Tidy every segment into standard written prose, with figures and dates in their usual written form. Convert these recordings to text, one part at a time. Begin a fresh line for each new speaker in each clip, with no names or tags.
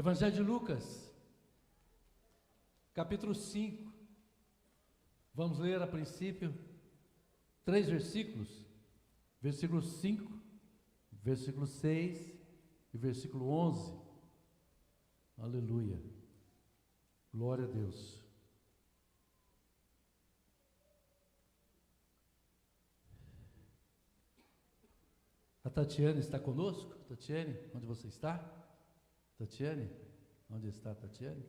Evangelho de Lucas, capítulo 5. Vamos ler a princípio 3 versículos. Versículo 5, versículo 6 e versículo 11. Aleluia. Glória a Deus. A Tatiane está conosco? Tatiane, onde você está? Tatiane, onde está a Tatiane?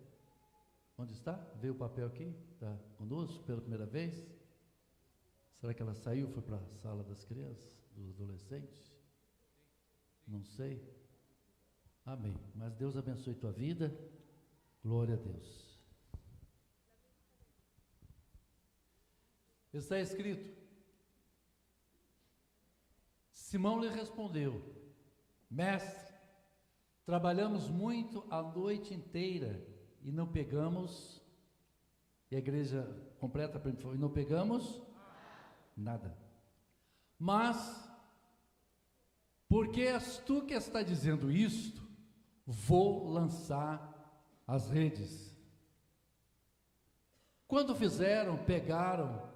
Onde está? Veio o papel aqui? Está conosco pela primeira vez? Será que ela saiu, foi para a sala das crianças, dos adolescentes? Não sei. Amém. Mas Deus abençoe tua vida. Glória a Deus. Está escrito: Simão lhe respondeu: Mestre, trabalhamos muito a noite inteira e não pegamos. E a igreja completa para mim falou: e não pegamos nada. Mas, porque és tu que está dizendo isto, vou lançar as redes. Quando fizeram, pegaram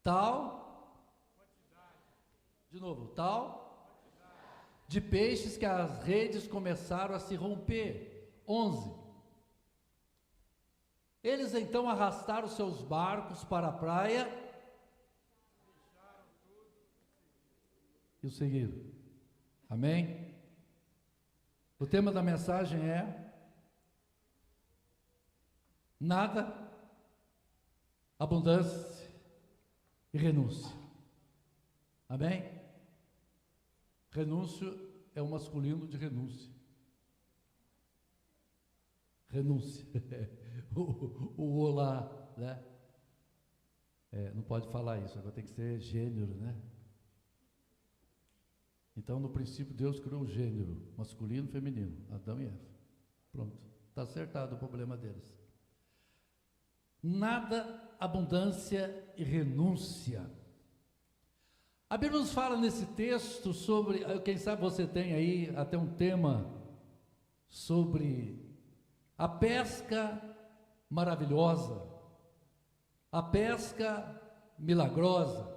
tal, de novo, tal, de peixes que as redes começaram a se romper. 11. Eles então arrastaram seus barcos para a praia e o seguiram. Amém? O tema da mensagem é: nada, abundância e renúncia. Amém? Renúncio é o masculino de renúncia. Renúncia. o olá, né? Não pode falar isso, agora tem que ser gênero, né? Então, no princípio, Deus criou o gênero, masculino e feminino, Adão e Eva. Pronto, está acertado o problema deles. Nada, abundância e renúncia. A Bíblia nos fala nesse texto sobre, quem sabe você tem aí até um tema sobre a pesca maravilhosa, a pesca milagrosa.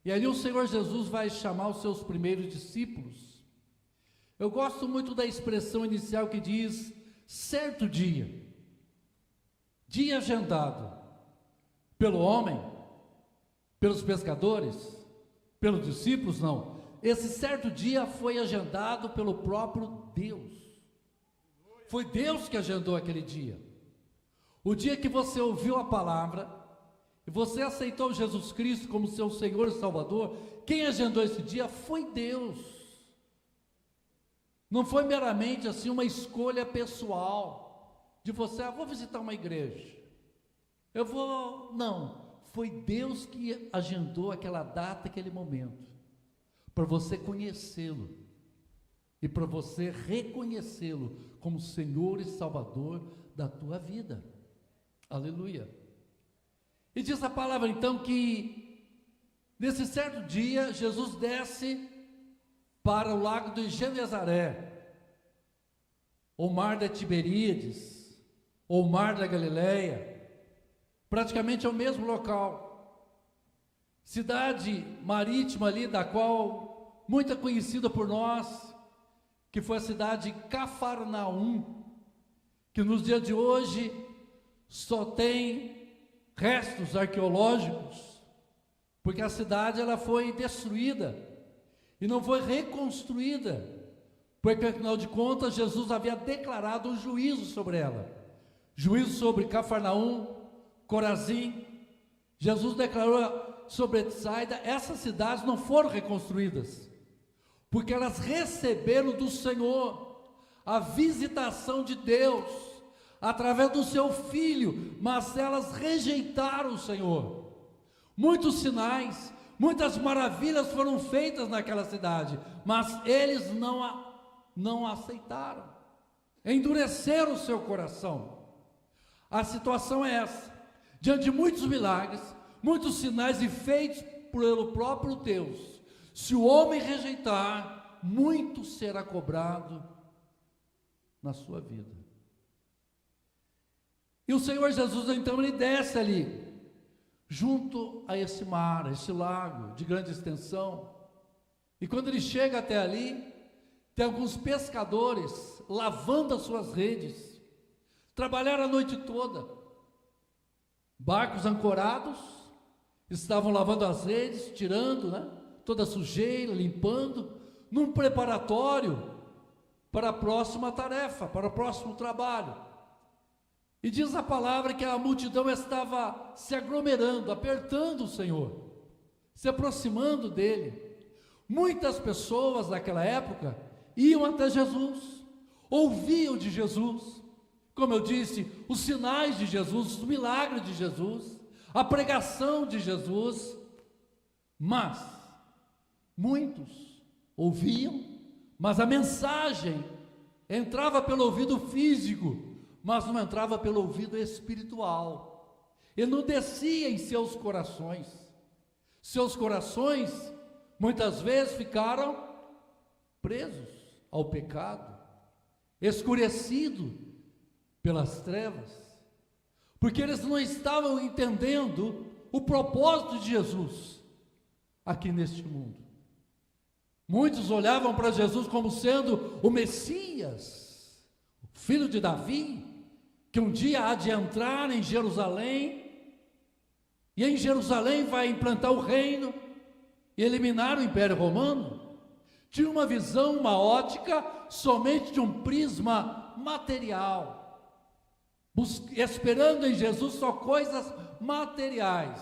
E ali o Senhor Jesus vai chamar os seus primeiros discípulos. Eu gosto muito da expressão inicial que diz: certo dia, dia agendado pelo homem, pelos pescadores, pelos discípulos, não. Esse certo dia foi agendado pelo próprio Deus. Foi Deus que agendou aquele dia. O dia que você ouviu a palavra e você aceitou Jesus Cristo como seu Senhor e Salvador, quem agendou esse dia foi Deus. Não foi meramente assim uma escolha pessoal de você: vou visitar uma igreja, eu vou, não. Foi Deus que agendou aquela data, aquele momento, para você conhecê-lo e para você reconhecê-lo como Senhor e Salvador da tua vida. Aleluia. E diz a palavra então que nesse certo dia Jesus desce para o lago de Genezaré, ou mar da Tiberíades, ou mar da Galileia. Praticamente é o mesmo local, cidade marítima ali, da qual muito é conhecida por nós, que foi a cidade de Cafarnaum, que nos dias de hoje só tem restos arqueológicos, porque a cidade ela foi destruída e não foi reconstruída, porque afinal de contas Jesus havia declarado um juízo sobre ela, juízo sobre Cafarnaum, Corazim. Jesus declarou sobre Betsaida. Essas cidades não foram reconstruídas, porque elas receberam do Senhor a visitação de Deus, através do seu Filho, mas elas rejeitaram o Senhor. Muitos sinais, muitas maravilhas foram feitas naquela cidade, mas eles não aceitaram, endureceram o seu coração. A situação é essa. Diante de muitos milagres, muitos sinais e feitos pelo próprio Deus, se o homem rejeitar, muito será cobrado na sua vida. E o Senhor Jesus, então, ele desce ali, junto a esse mar, a esse lago de grande extensão. E quando ele chega até ali, tem alguns pescadores lavando as suas redes, trabalharam a noite toda, barcos ancorados, estavam lavando as redes, tirando, toda a sujeira, limpando, num preparatório para a próxima tarefa, para o próximo trabalho. E diz a palavra que a multidão estava se aglomerando, apertando o Senhor, se aproximando dele. Muitas pessoas naquela época iam até Jesus, ouviam de Jesus, como eu disse, os sinais de Jesus, os milagres de Jesus, a pregação de Jesus, mas muitos ouviam, mas a mensagem entrava pelo ouvido físico, mas não entrava pelo ouvido espiritual, e não descia em seus corações. Seus corações muitas vezes ficaram presos ao pecado, escurecidos pelas trevas, porque eles não estavam entendendo o propósito de Jesus aqui neste mundo. Muitos olhavam para Jesus como sendo o Messias, o filho de Davi, que um dia há de entrar em Jerusalém, e em Jerusalém vai implantar o reino e eliminar o Império Romano. Tinha uma visão, uma ótica somente de um prisma material, esperando em Jesus só coisas materiais,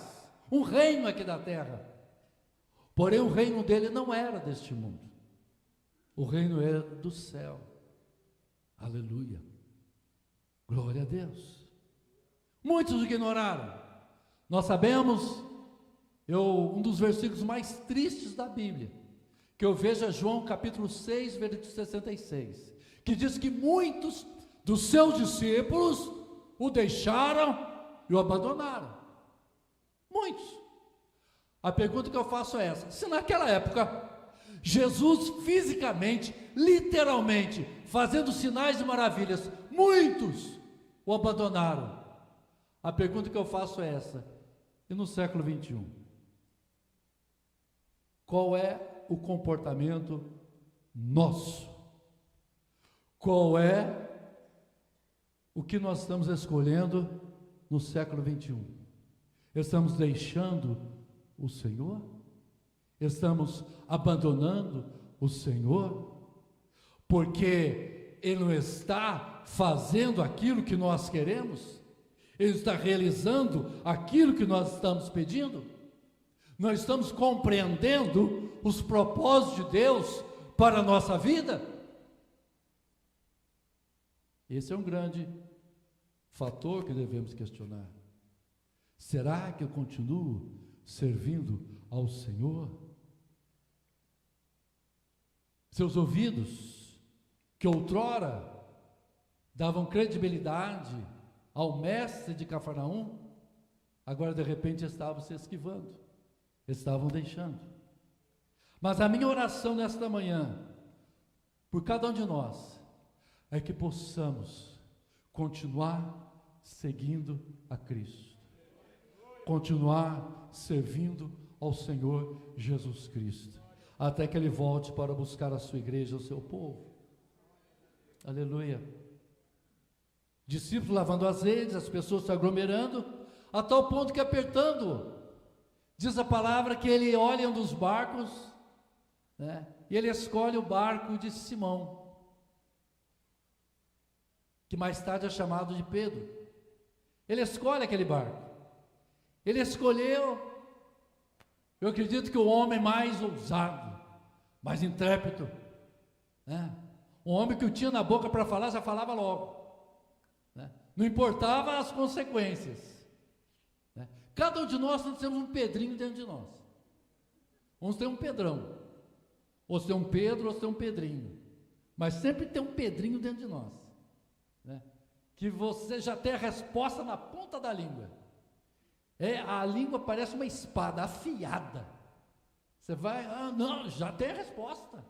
um reino aqui da terra. Porém o reino dele não era deste mundo, o reino era do céu. Aleluia, glória a Deus. Muitos ignoraram. Nós sabemos, um dos versículos mais tristes da Bíblia, que eu vejo é João capítulo 6, versículo 66, que diz que muitos dos seus discípulos o deixaram e o abandonaram. Muitos. A pergunta que eu faço é essa: se naquela época Jesus fisicamente, literalmente, fazendo sinais e maravilhas, muitos o abandonaram, a pergunta que eu faço é essa: e no século 21? Qual é o comportamento nosso? Qual é o que nós estamos escolhendo no século 21? Estamos deixando o Senhor? Estamos abandonando o Senhor? Porque Ele não está fazendo aquilo que nós queremos? Ele está realizando aquilo que nós estamos pedindo? Nós estamos compreendendo os propósitos de Deus para a nossa vida? Esse é um grande fator que devemos questionar. Será que eu continuo servindo ao Senhor? Seus ouvidos, que outrora davam credibilidade ao mestre de Cafarnaum, agora de repente estavam se esquivando, estavam deixando. Mas a minha oração nesta manhã, por cada um de nós, é que possamos continuar seguindo a Cristo, continuar servindo ao Senhor Jesus Cristo, até que Ele volte para buscar a sua igreja, o seu povo. Aleluia. Discípulos lavando as redes, as pessoas se aglomerando, a tal ponto que apertando, diz a palavra que ele olha um dos barcos, e ele escolhe o barco de Simão, que mais tarde é chamado de Pedro. Ele escolhe aquele barco. Ele escolheu, eu acredito que o homem mais ousado, mais intrépido, um homem que o tinha na boca para falar, já falava logo, não importava as consequências. Cada um de nós temos um Pedrinho dentro de nós. Uns tem um Pedrão, ou tem um Pedro, ou tem um Pedrinho, mas sempre tem um Pedrinho dentro de nós, que você já tem a resposta na ponta da língua. A língua parece uma espada afiada. Você vai, não, já tem a resposta,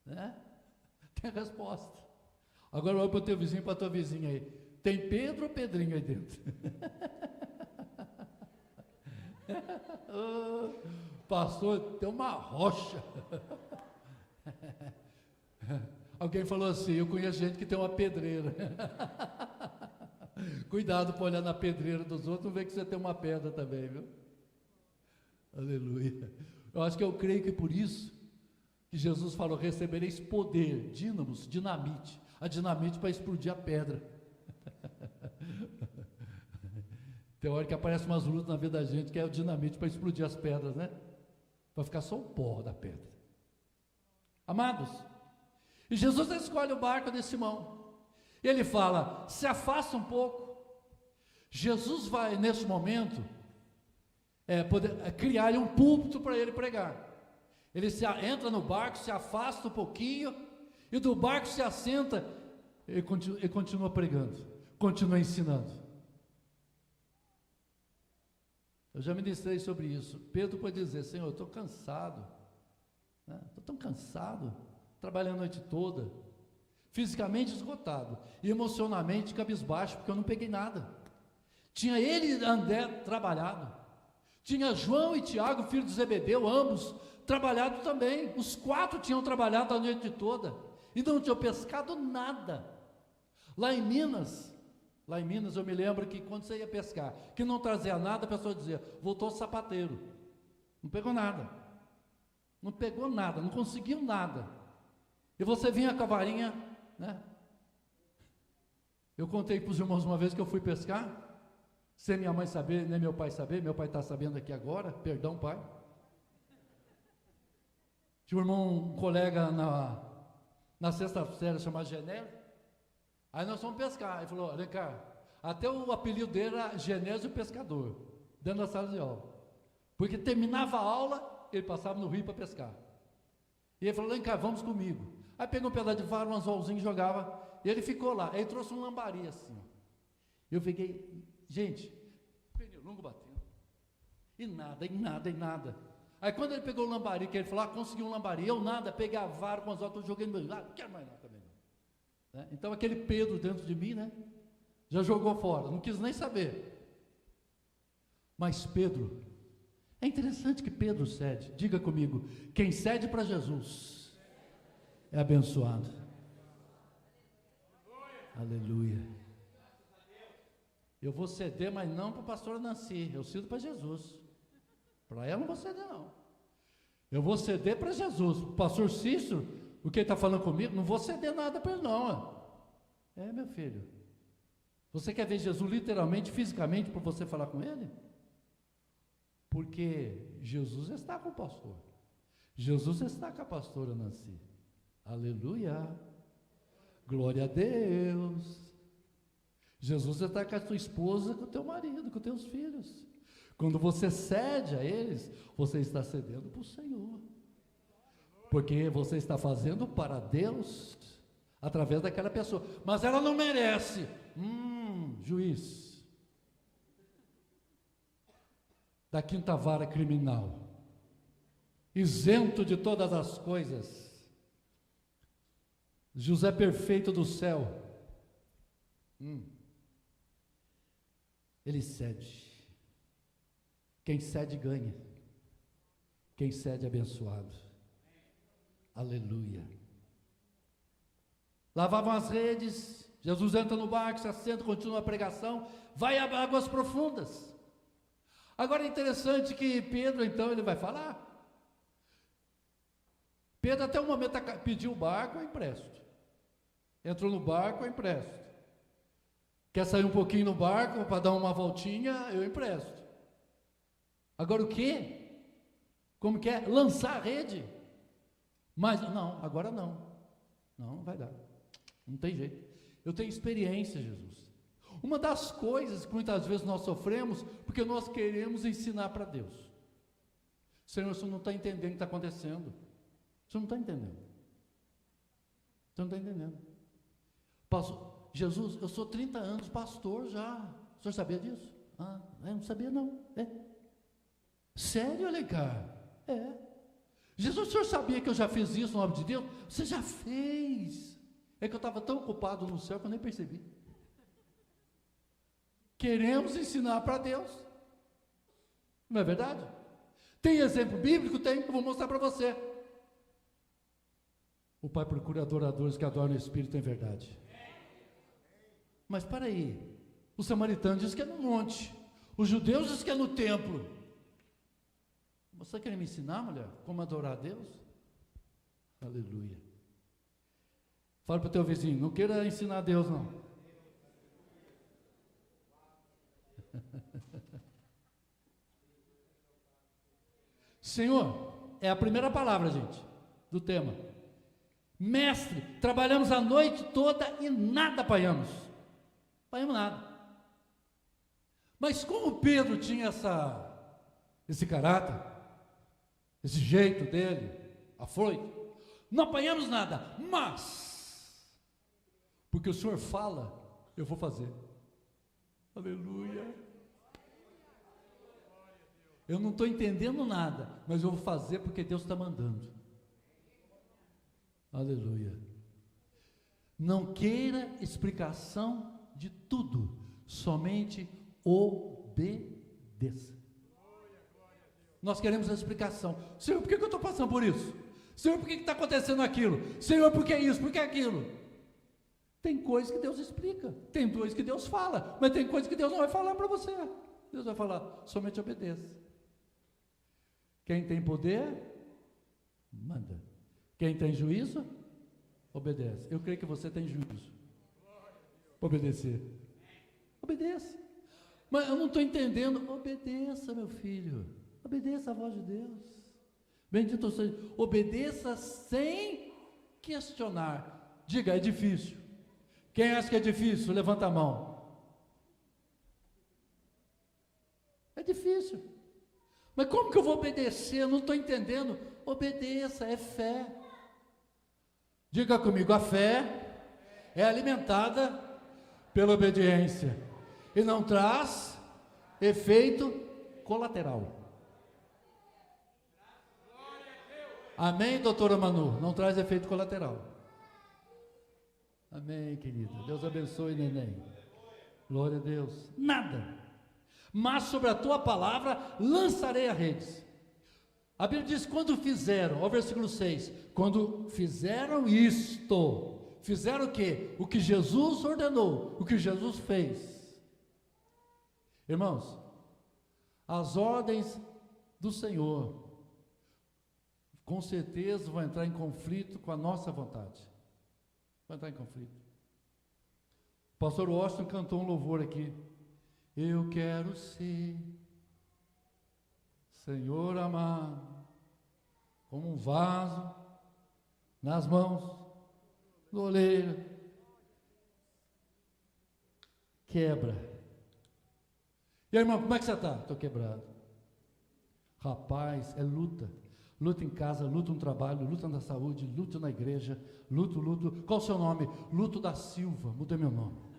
tem a resposta. Agora olha para o teu vizinho, para a tua vizinha aí. Tem Pedro ou Pedrinho aí dentro? Oh, pastor, tem uma rocha. Alguém falou assim, eu conheço gente que tem uma pedreira. Cuidado para olhar na pedreira dos outros, não vê que você tem uma pedra também, viu? Aleluia. Eu acho que eu creio que por isso que Jesus falou, recebereis poder, dínamos, dinamite, a dinamite para explodir a pedra. Tem hora que aparece umas lutas na vida da gente, que é o dinamite para explodir as pedras, né? Para ficar só o pó da pedra. Amados, e Jesus escolhe o barco de Simão, e ele fala, se afasta um pouco. Jesus vai, nesse momento, criar um púlpito para ele pregar. Ele entra no barco, se afasta um pouquinho, e do barco se assenta, e continua pregando, continua ensinando. Eu já ministrei sobre isso. Pedro pode dizer, Senhor, eu estou cansado, estou tão cansado, trabalhando a noite toda, fisicamente esgotado, e emocionalmente cabisbaixo, porque eu não peguei nada. Tinha ele e André trabalhado, tinha João e Tiago, filho de Zebedeu, ambos trabalhado também, os 4 tinham trabalhado a noite toda, e não tinham pescado nada. Lá em Minas eu me lembro que quando você ia pescar, que não trazia nada, a pessoa dizia, voltou sapateiro, não pegou nada, não conseguiu nada, e você vinha com a varinha, né? Eu contei para os irmãos uma vez que eu fui pescar, sem minha mãe saber, nem meu pai saber, meu pai está sabendo aqui agora, perdão pai. Tinha um colega na sexta série chamado Genésio, aí nós fomos pescar, ele falou, vem cá, até o apelido dele era Genésio Pescador, dentro da sala de aula, porque terminava a aula, ele passava no rio para pescar, e ele falou, vem cá, vamos comigo, aí pegou um pedaço de vara, um anzolzinho, jogava, e ele ficou lá, aí trouxe um lambari assim, eu peguei, gente, pernilongo batendo, e nada, aí quando ele pegou o lambari, que ele falou, consegui um lambari, eu nada, peguei a vara com as outras, joguei no meu, não quero mais nada também, né? Então aquele Pedro dentro de mim, né, já jogou fora, não quis nem saber. Mas Pedro, é interessante que Pedro cede. Diga comigo, quem cede para Jesus é abençoado. Aleluia. Eu vou ceder, mas não para o pastor Nancy, eu cedo para Jesus. Para ela não vou ceder não. Eu vou ceder para Jesus. O pastor Cícero, o que ele está falando comigo, não vou ceder nada para ele não. Meu filho, você quer ver Jesus literalmente, fisicamente, para você falar com ele? Porque Jesus está com o pastor, Jesus está com a pastora Nancy, aleluia, glória a Deus. Jesus está com a tua esposa, com o teu marido, com os teus filhos. Quando você cede a eles, você está cedendo para o Senhor, porque você está fazendo para Deus, através daquela pessoa, mas ela não merece, juiz, da quinta vara criminal, isento de todas as coisas, José perfeito do céu, ele cede. Quem cede ganha, quem cede é abençoado, aleluia. Lavavam as redes, Jesus entra no barco, se assenta, continua a pregação, vai a águas profundas. Agora é interessante que Pedro, então, ele vai falar. Pedro até o momento pediu o barco, eu empresto. Entrou no barco, eu empresto. Quer sair um pouquinho no barco para dar uma voltinha, eu empresto. Agora o quê? Como que é? Lançar a rede? Mas não, agora não. Não vai dar. Não tem jeito. Eu tenho experiência, Jesus. Uma das coisas que muitas vezes nós sofremos, porque nós queremos ensinar para Deus. Senhor, você não está entendendo o que está acontecendo. Você não está entendendo. Você não está entendendo. Jesus, eu sou 30 anos pastor já. O senhor sabia disso? Eu não sabia não. Sério, Alencar? Jesus, o senhor sabia que eu já fiz isso no nome de Deus? Você já fez. É que eu estava tão ocupado no céu que eu nem percebi. Queremos ensinar para Deus. Não é verdade? Tem exemplo bíblico? Tem, eu vou mostrar para você. O Pai procura adoradores que adoram o Espírito em verdade. Mas para aí, o samaritano diz que é no monte, os judeus diz que é no templo. Você quer me ensinar, mulher, como adorar a Deus? Aleluia. Fala para o teu vizinho, não queira ensinar a Deus não. Senhor, é a primeira palavra, gente, do tema. Mestre, trabalhamos a noite toda e nada apanhamos. Apanhamos nada. Mas como Pedro tinha esse caráter, esse jeito dele, afoito, não apanhamos nada, mas, porque o Senhor fala, eu vou fazer. Aleluia. Eu não estou entendendo nada, mas eu vou fazer porque Deus está mandando. Aleluia. Não queira explicação de tudo, somente obedeça. Nós queremos a explicação. Senhor, por que eu estou passando por isso? Senhor, por que está acontecendo aquilo? Senhor, por que isso? Por que aquilo? Tem coisas que Deus explica, tem coisas que Deus fala, mas tem coisas que Deus não vai falar para você. Deus vai falar, somente obedeça. Quem tem poder, manda. Quem tem juízo, obedece. Eu creio que você tem juízo. Obedecer. Obedeça. Mas eu não estou entendendo. Obedeça, meu filho. Obedeça a voz de Deus. Bendito seja. Obedeça sem questionar. Diga, é difícil. Quem acha que é difícil, levanta a mão. É difícil. Mas como que eu vou obedecer? Eu não estou entendendo. Obedeça, é fé. Diga comigo, a fé é alimentada pela obediência e não traz efeito colateral. Amém, doutora Manu? Não traz efeito colateral. Amém, querida. Deus abençoe, neném. Glória a Deus. Nada. Mas sobre a tua palavra lançarei as redes. A Bíblia diz, quando fizeram, ó versículo 6, quando fizeram isto, fizeram o quê? O que Jesus ordenou, o que Jesus fez. Irmãos, as ordens do Senhor, com certeza vão entrar em conflito com a nossa vontade. Vai entrar em conflito. O pastor Washington cantou um louvor aqui. Eu quero ser, Senhor amado, como um vaso nas mãos do oleiro. Quebra. E aí, irmão, como é que você está? Estou quebrado. Rapaz, é luta. Luta em casa, luta no trabalho, luta na saúde, luta na igreja, luto. Qual o seu nome? Luto da Silva, mudei meu nome.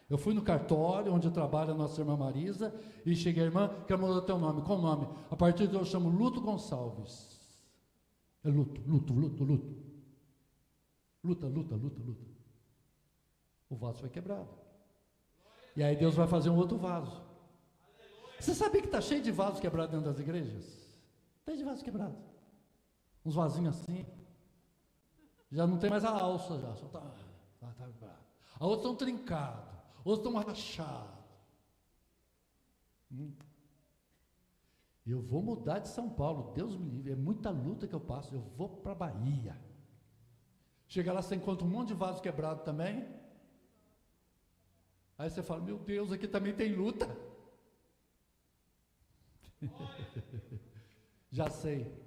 Eu fui no cartório, onde trabalha a nossa irmã Marisa, e cheguei, irmã, quero mudar teu nome. Qual o nome? A partir de hoje eu chamo Luto Gonçalves. É luto. Luta. O vaso foi quebrado. E aí Deus vai fazer um outro vaso. Você sabia que está cheio de vasos quebrados dentro das igrejas? Tem de vaso quebrado. Uns vasinhos assim. Já não tem mais a alça, já. Só está quebrado. A outros estão trincados. Outros estão rachados. Eu vou mudar de São Paulo, Deus me livre, é muita luta que eu passo, eu vou para Bahia. Chega lá, você encontra um monte de vaso quebrado também. Aí você fala, meu Deus, aqui também tem luta. Já sei,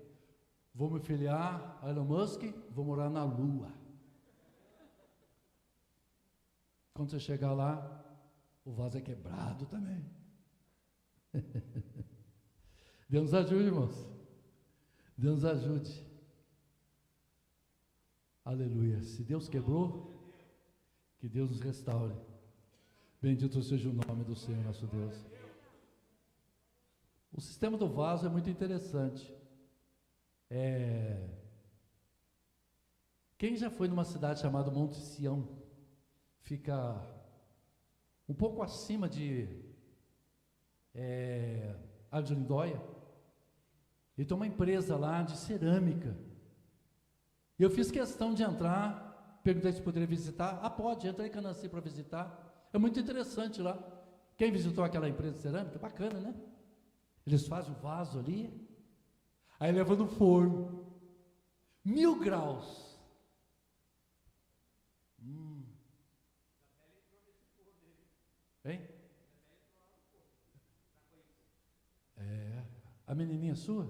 vou me filiar a Elon Musk, vou morar na Lua. Quando você chegar lá, o vaso é quebrado também. Deus nos ajude, irmãos. Deus nos ajude. Aleluia. Se Deus quebrou, que Deus nos restaure. Bendito seja o nome do Senhor nosso Deus. O sistema do vaso é muito interessante. Quem já foi numa cidade chamada Monte Sião? Fica um pouco acima de Lindóia. E tem uma empresa lá de cerâmica. E eu fiz questão de entrar, perguntei se poderia visitar. Ah, pode, entra aí, Cananci, para visitar. É muito interessante lá. Quem visitou aquela empresa de cerâmica? Bacana, né? Eles fazem o vaso ali, aí leva no forno, 1000 graus. Hein? A menininha sua?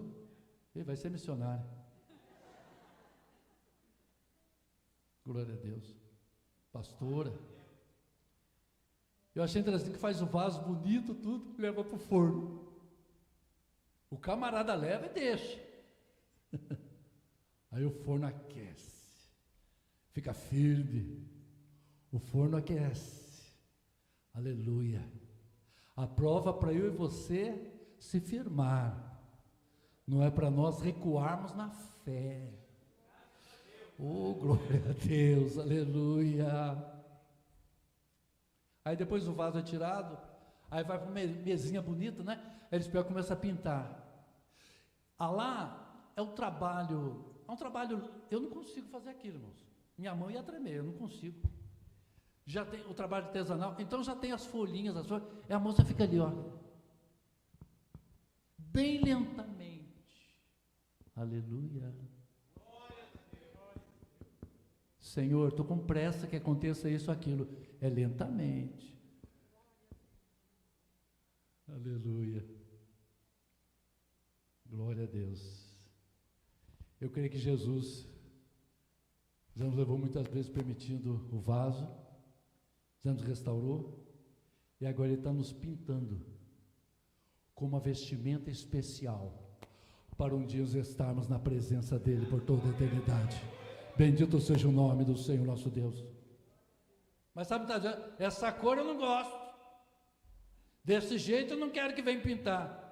Vai ser missionária. Glória a Deus. Pastora. Eu achei interessante que faz o vaso bonito, tudo, e leva para o forno. O camarada leva e deixa. Aí o forno aquece. Fica firme. O forno aquece. Aleluia. A prova para eu e você se firmar. Não é para nós recuarmos na fé. Oh, glória a Deus, aleluia. Aí depois o vaso é tirado, aí vai para uma mesinha bonita, né? Aí eles pegam e começam a pintar. Lá é um trabalho, eu não consigo fazer aquilo, irmãos. Minha mão ia tremer, eu não consigo. Já tem o trabalho artesanal, então já tem as folhinhas, e a moça fica ali, ó. Bem lentamente. Aleluia. Senhor, estou com pressa que aconteça isso, aquilo. É lentamente. Aleluia. Glória a Deus. Eu creio que Jesus já nos levou muitas vezes permitindo o vaso, já nos restaurou, e agora Ele está nos pintando com uma vestimenta especial, para um dia estarmos na presença dEle por toda a eternidade. Bendito seja o nome do Senhor nosso Deus. Mas sabe, essa cor eu não gosto, desse jeito eu não quero que venha pintar.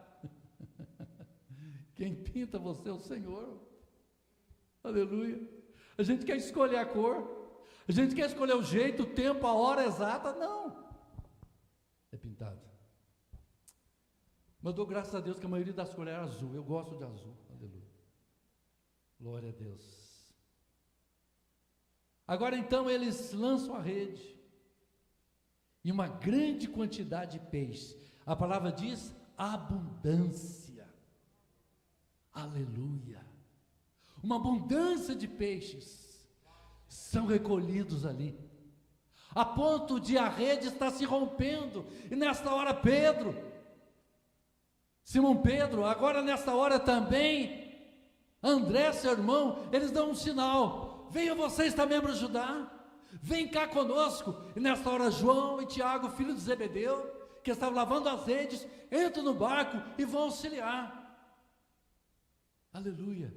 Quem pinta você é o Senhor. Aleluia. A gente quer escolher a cor, a gente quer escolher o jeito, o tempo, a hora exata. Não, é pintado. Mas eu dou graças a Deus que a maioria das cores é azul. Eu gosto de azul. Aleluia. Glória a Deus. Agora então eles lançam a rede, e uma grande quantidade de peixes. A palavra diz abundância. Aleluia. Uma abundância de peixes são recolhidos ali, a ponto de a rede estar se rompendo. E nesta hora Simão Pedro, agora nesta hora também André, seu irmão, eles dão um sinal: venham vocês também para ajudar, vem cá conosco. E nesta hora João e Tiago, filho de Zebedeu, que estavam lavando as redes, entram no barco e vão auxiliar. Aleluia.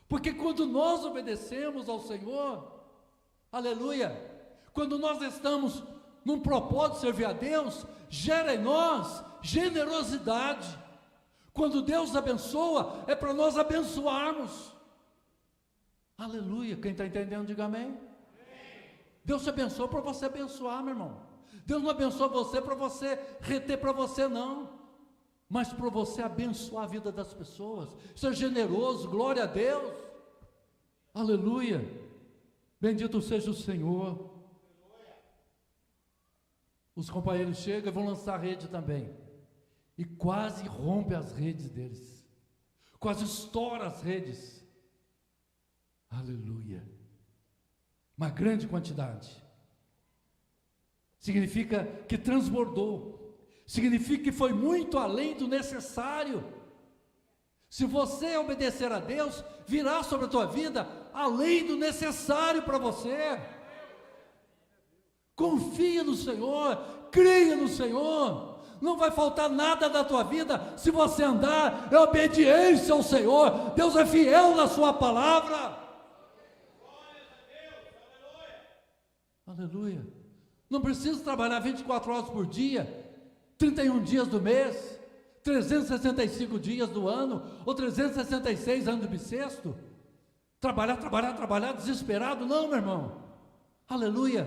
Porque quando nós obedecemos ao Senhor, aleluia, quando nós estamos num propósito de servir a Deus, gera em nós generosidade. Quando Deus abençoa, é para nós abençoarmos. Aleluia. Quem está entendendo, diga amém. Deus te abençoa para você abençoar, meu irmão. Deus não abençoa você para você reter para você, não, mas para você abençoar a vida das pessoas, ser generoso. Glória a Deus. Aleluia. Bendito seja o Senhor. Os companheiros chegam e vão lançar a rede também, e quase rompe as redes deles, quase estoura as redes. Aleluia. Uma grande quantidade. Significa que transbordou, significa que foi muito além do necessário. Se você obedecer a Deus, virá sobre a tua vida além do necessário para você. Confia no Senhor, creia no Senhor, não vai faltar nada da tua vida se você andar em obediência ao Senhor. Deus é fiel na sua palavra. Aleluia. Não precisa trabalhar 24 horas por dia, 31 dias do mês, 365 dias do ano, ou 366 anos do bissexto. Trabalhar, desesperado, não, meu irmão. Aleluia.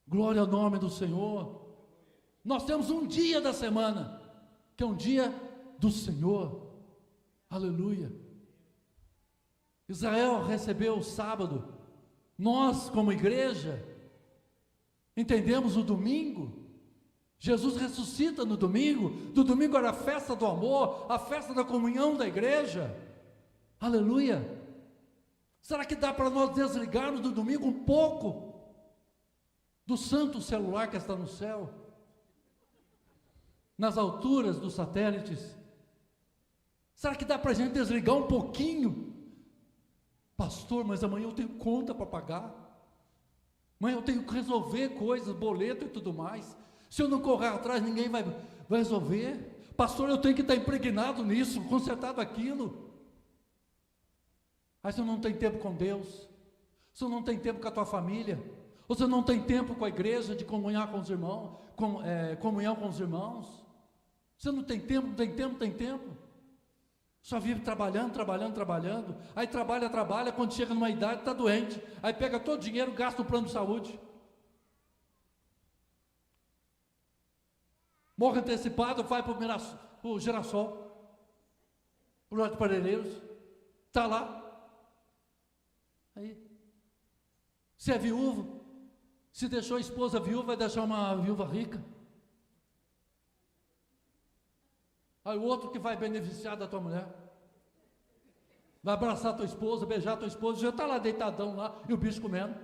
Glória ao nome do Senhor. Nós temos um dia da semana, que é um dia do Senhor. Aleluia. Israel recebeu o sábado. Nós, como igreja, entendemos o domingo. Jesus ressuscita no domingo. Do domingo era a festa do amor, a festa da comunhão da igreja. Aleluia. Será que dá para nós desligarmos do domingo um pouco do santo celular que está no céu, nas alturas dos satélites? Será que dá para a gente desligar um pouquinho? Pastor, mas amanhã eu tenho conta para pagar, amanhã eu tenho que resolver coisas, boleto e tudo mais. Se eu não correr atrás, ninguém vai resolver. Pastor, eu tenho que estar impregnado nisso, consertado aquilo. Aí você não tem tempo com Deus, você não tem tempo com a tua família, você não tem tempo com a igreja de comunhar com os irmãos, comunhão com os irmãos. Você não tem tempo, tem tempo. Só vive trabalhando. Aí trabalha, quando chega numa idade está doente. Aí pega todo o dinheiro, gasta o plano de saúde. Morre antecipado, vai para o Girassol, para o Jardim Parelheiros, está lá. Aí, se é viúvo, se deixou a esposa viúva, vai deixar uma viúva rica. Aí o outro que vai beneficiar da tua mulher, vai abraçar a tua esposa, beijar a tua esposa, já está lá deitadão lá, e o bicho comendo.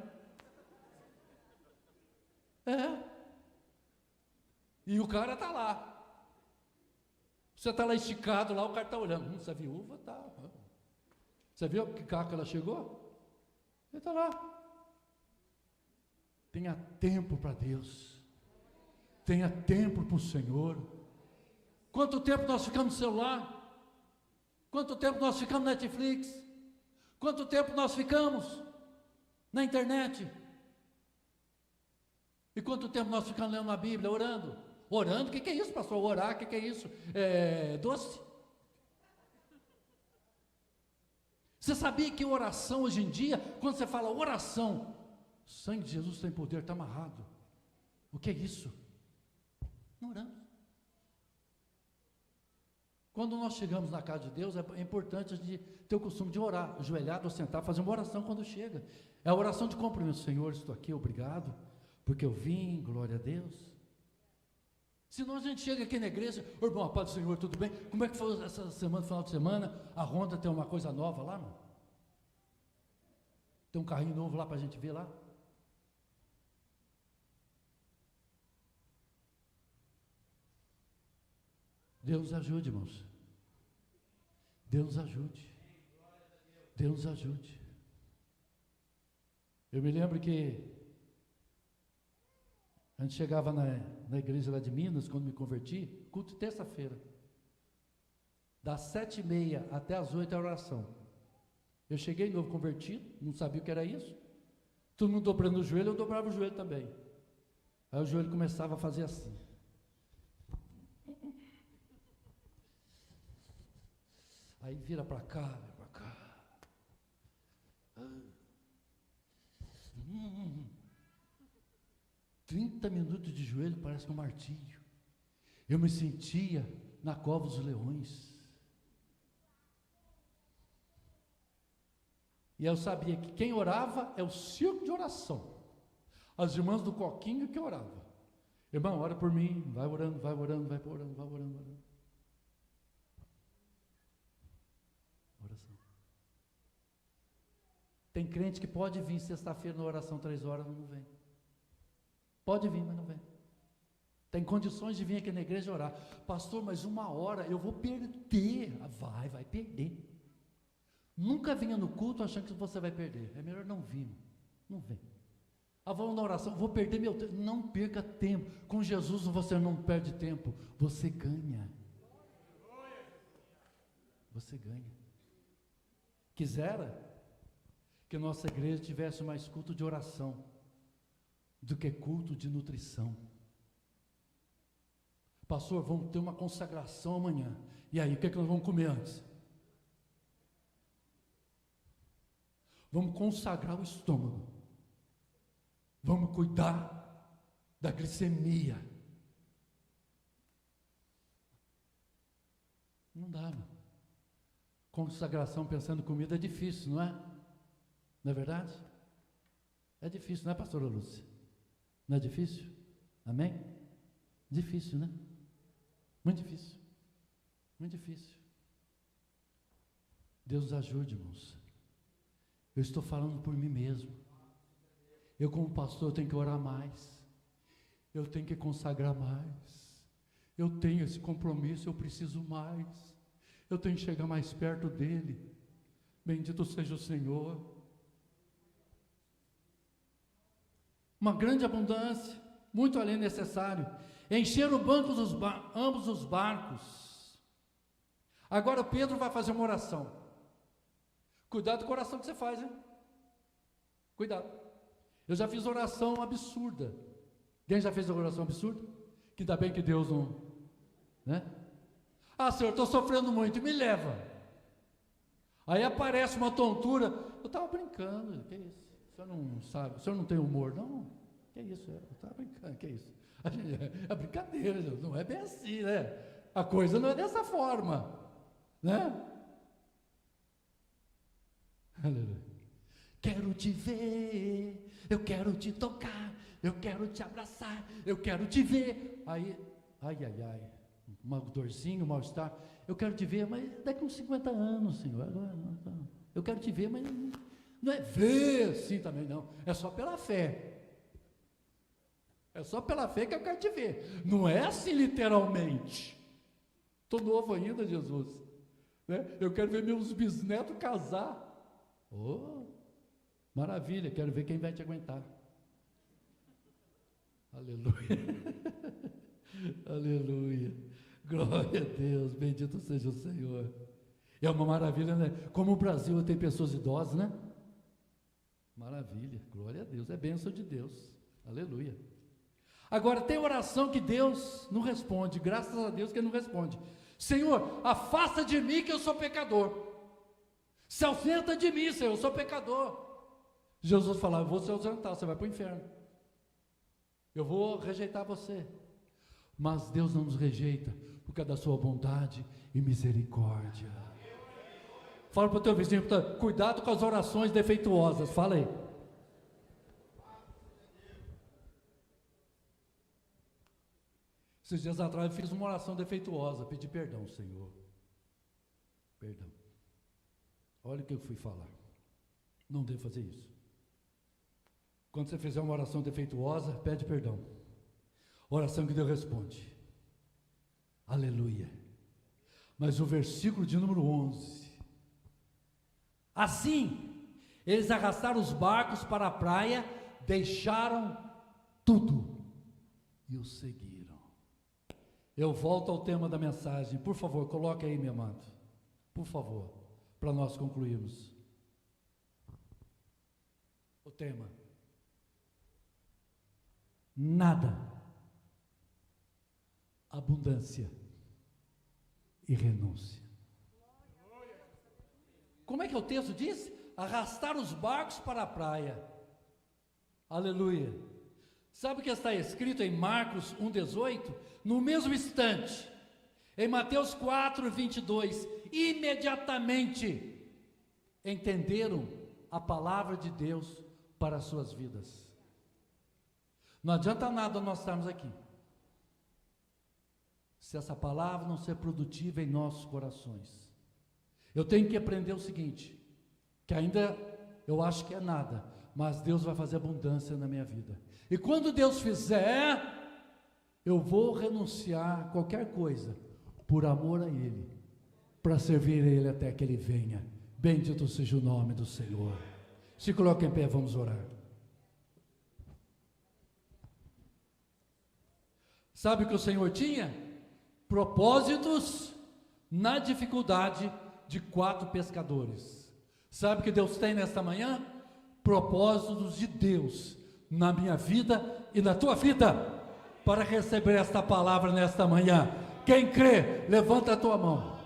E o cara está lá. Você está lá esticado, lá o cara está olhando. Essa viúva está. Você viu que carro que ela chegou? Ele está lá. Tenha tempo para Deus. Tenha tempo para o Senhor. Quanto tempo nós ficamos no celular? Quanto tempo nós ficamos na Netflix? Quanto tempo nós ficamos na internet? E quanto tempo nós ficamos lendo a Bíblia, orando? Orando? O que é isso, pastor? Orar, o que é isso? Doce? Você sabia que oração hoje em dia, quando você fala oração, o sangue de Jesus tem poder, está amarrado. O que é isso? Não oramos. Quando nós chegamos na casa de Deus, é importante a gente ter o costume de orar, ajoelhado ou sentar, fazer uma oração quando chega. É a oração de cumprimento. Senhor, estou aqui, obrigado, porque eu vim, glória a Deus. Senão a gente chega aqui na igreja, irmão, a paz do Senhor, tudo bem? Como é que foi essa semana, final de semana? A Honda tem uma coisa nova lá, não? Tem um carrinho novo lá para a gente ver lá? Deus nos ajude, irmãos. Deus nos ajude. Deus nos ajude. Eu me lembro que a gente chegava na igreja lá de Minas, quando me converti, culto terça-feira. Das 7h30 até as 8 a oração. Eu cheguei novo convertido, não sabia o que era isso. Todo mundo dobrando o joelho, eu dobrava o joelho também. Aí o joelho começava a fazer assim. Aí vira para cá, vira para cá. 30 minutos de joelho parece que é um martírio. Eu me sentia na cova dos leões. E eu sabia que quem orava é o circo de oração. As irmãs do coquinho que oravam. Irmão, ora por mim, vai orando, vai orando, vai orando, vai orando, vai orando. Oração. Tem crente que pode vir sexta-feira na oração 3 horas, não vem. Pode vir, mas não vem. Tem condições de vir aqui na igreja orar. Pastor, mas 1 hora eu vou perder. Vai perder. Nunca venha no culto achando que você vai perder. É melhor não vir. Não vem. Vamos na oração, vou perder meu tempo. Não perca tempo. Com Jesus você não perde tempo. Você ganha. Você ganha. Quisera que nossa igreja tivesse mais culto de oração do que culto de nutrição. Pastor, vamos ter uma consagração amanhã. E aí, o que é que nós vamos comer antes? Vamos consagrar o estômago. Vamos cuidar da glicemia. Não dá, mano. Consagração pensando em comida é difícil, não é? Não é verdade? É difícil, não é, pastora Lúcia? Não é difícil? Amém? Difícil, né? Muito difícil. Muito difícil. Deus nos ajude, irmãos. Eu estou falando por mim mesmo. Eu, como pastor, tenho que orar mais. Eu tenho que consagrar mais. Eu tenho esse compromisso, eu preciso mais. Eu tenho que chegar mais perto dele. Bendito seja o Senhor. Uma grande abundância, muito além necessário. Encheram ambos os barcos. Agora Pedro vai fazer uma oração. Cuidado com a oração que você faz, hein? Cuidado. Eu já fiz oração absurda. Quem já fez oração absurda? Que ainda bem que Deus não... né? Ah, Senhor, estou sofrendo muito, me leva. Aí aparece uma tontura. Eu estava brincando, que isso? O senhor não sabe, o senhor não tem humor, não? Que isso? Eu estava brincando, que isso? É brincadeira, não é bem assim, né? A coisa não é dessa forma, né? Aleluia. Quero te ver, eu quero te tocar, eu quero te abraçar, eu quero te ver. Aí, ai, uma dorzinha, um mal-estar. Eu quero te ver, mas daqui uns 50 anos, Senhor. Eu quero te ver, mas não é ver assim também, não. É só pela fé. É só pela fé que eu quero te ver. Não é assim literalmente. Estou novo ainda, Jesus. Né? Eu quero ver meus bisnetos casar. Oh, maravilha, quero ver quem vai te aguentar. Aleluia. Aleluia. Glória a Deus, bendito seja o Senhor. É uma maravilha, né? Como o Brasil tem pessoas idosas, né? Maravilha, glória a Deus, é bênção de Deus. Aleluia. Agora, tem oração que Deus não responde, graças a Deus que Ele não responde. Senhor, afasta de mim que eu sou pecador. Se ausenta de mim, Senhor, eu sou pecador. Jesus falava, eu vou se ausentar, você vai para o inferno. Eu vou rejeitar você. Mas Deus não nos rejeita, por causa da sua bondade e misericórdia. Fala para o teu vizinho, cuidado com as orações defeituosas, fala aí. Esses dias atrás eu fiz uma oração defeituosa, pedi perdão, Senhor. Perdão. Olha o que eu fui falar. Não devo fazer isso. Quando você fizer uma oração defeituosa, pede perdão. Oração que Deus responde. Aleluia. Mas o versículo de número 11. Assim, eles arrastaram os barcos para a praia, deixaram tudo e o seguiram. Eu volto ao tema da mensagem. Por favor, coloque aí, meu amado. Por favor, para nós concluirmos. O tema. Nada. Abundância e renúncia. Como é que o texto diz? Arrastar os barcos para a praia. Aleluia. Sabe o que está escrito em Marcos 1,18? No mesmo instante, em Mateus 4,22, imediatamente entenderam a palavra de Deus para as suas vidas. Não adianta nada nós estarmos aqui se essa palavra não ser produtiva em nossos corações. Eu tenho que aprender o seguinte, que ainda eu acho que é nada, mas Deus vai fazer abundância na minha vida. E quando Deus fizer, eu vou renunciar a qualquer coisa, por amor a Ele, para servir a Ele até que Ele venha. Bendito seja o nome do Senhor. Se coloque em pé, vamos orar. Sabe o que o Senhor tinha? Propósitos na dificuldade de 4 pescadores. Sabe o que Deus tem nesta manhã? Propósitos de Deus na minha vida e na tua vida, para receber esta palavra nesta manhã. Quem crê, levanta a tua mão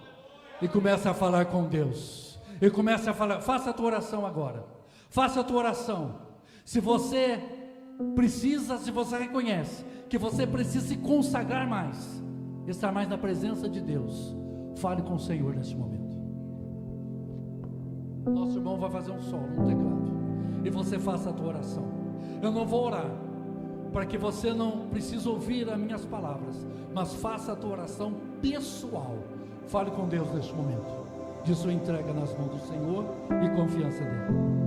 e começa a falar com Deus. E começa a falar, faça a tua oração agora. Faça a tua oração. Se você precisa, se você reconhece que você precisa se consagrar mais, estar mais na presença de Deus, fale com o Senhor neste momento. Nosso irmão vai fazer um solo, um teclado, e você faça a tua oração. Eu não vou orar para que você não precise ouvir as minhas palavras, mas faça a tua oração pessoal. Fale com Deus neste momento, de sua entrega nas mãos do Senhor e confiança nele.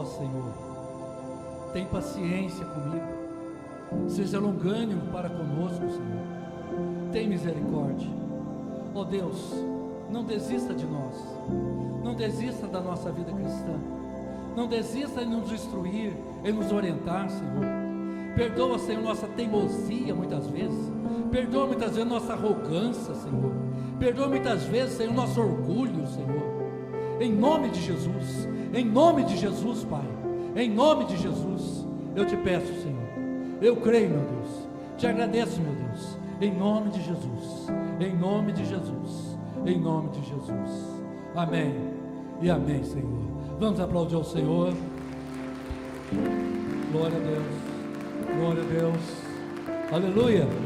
Senhor, tem paciência comigo, seja longânimo para conosco, Senhor, tem misericórdia. Ó Deus, não desista de nós, não desista da nossa vida cristã, não desista em nos instruir, em nos orientar, Senhor. Perdoa, Senhor, nossa teimosia muitas vezes, perdoa muitas vezes nossa arrogância, Senhor, perdoa muitas vezes, Senhor, nosso orgulho, Senhor, em nome de Jesus. Em nome de Jesus, Pai, em nome de Jesus, eu te peço, Senhor, eu creio, meu Deus, te agradeço, meu Deus, em nome de Jesus, em nome de Jesus, em nome de Jesus, amém e amém, Senhor. Vamos aplaudir ao Senhor. Glória a Deus, aleluia.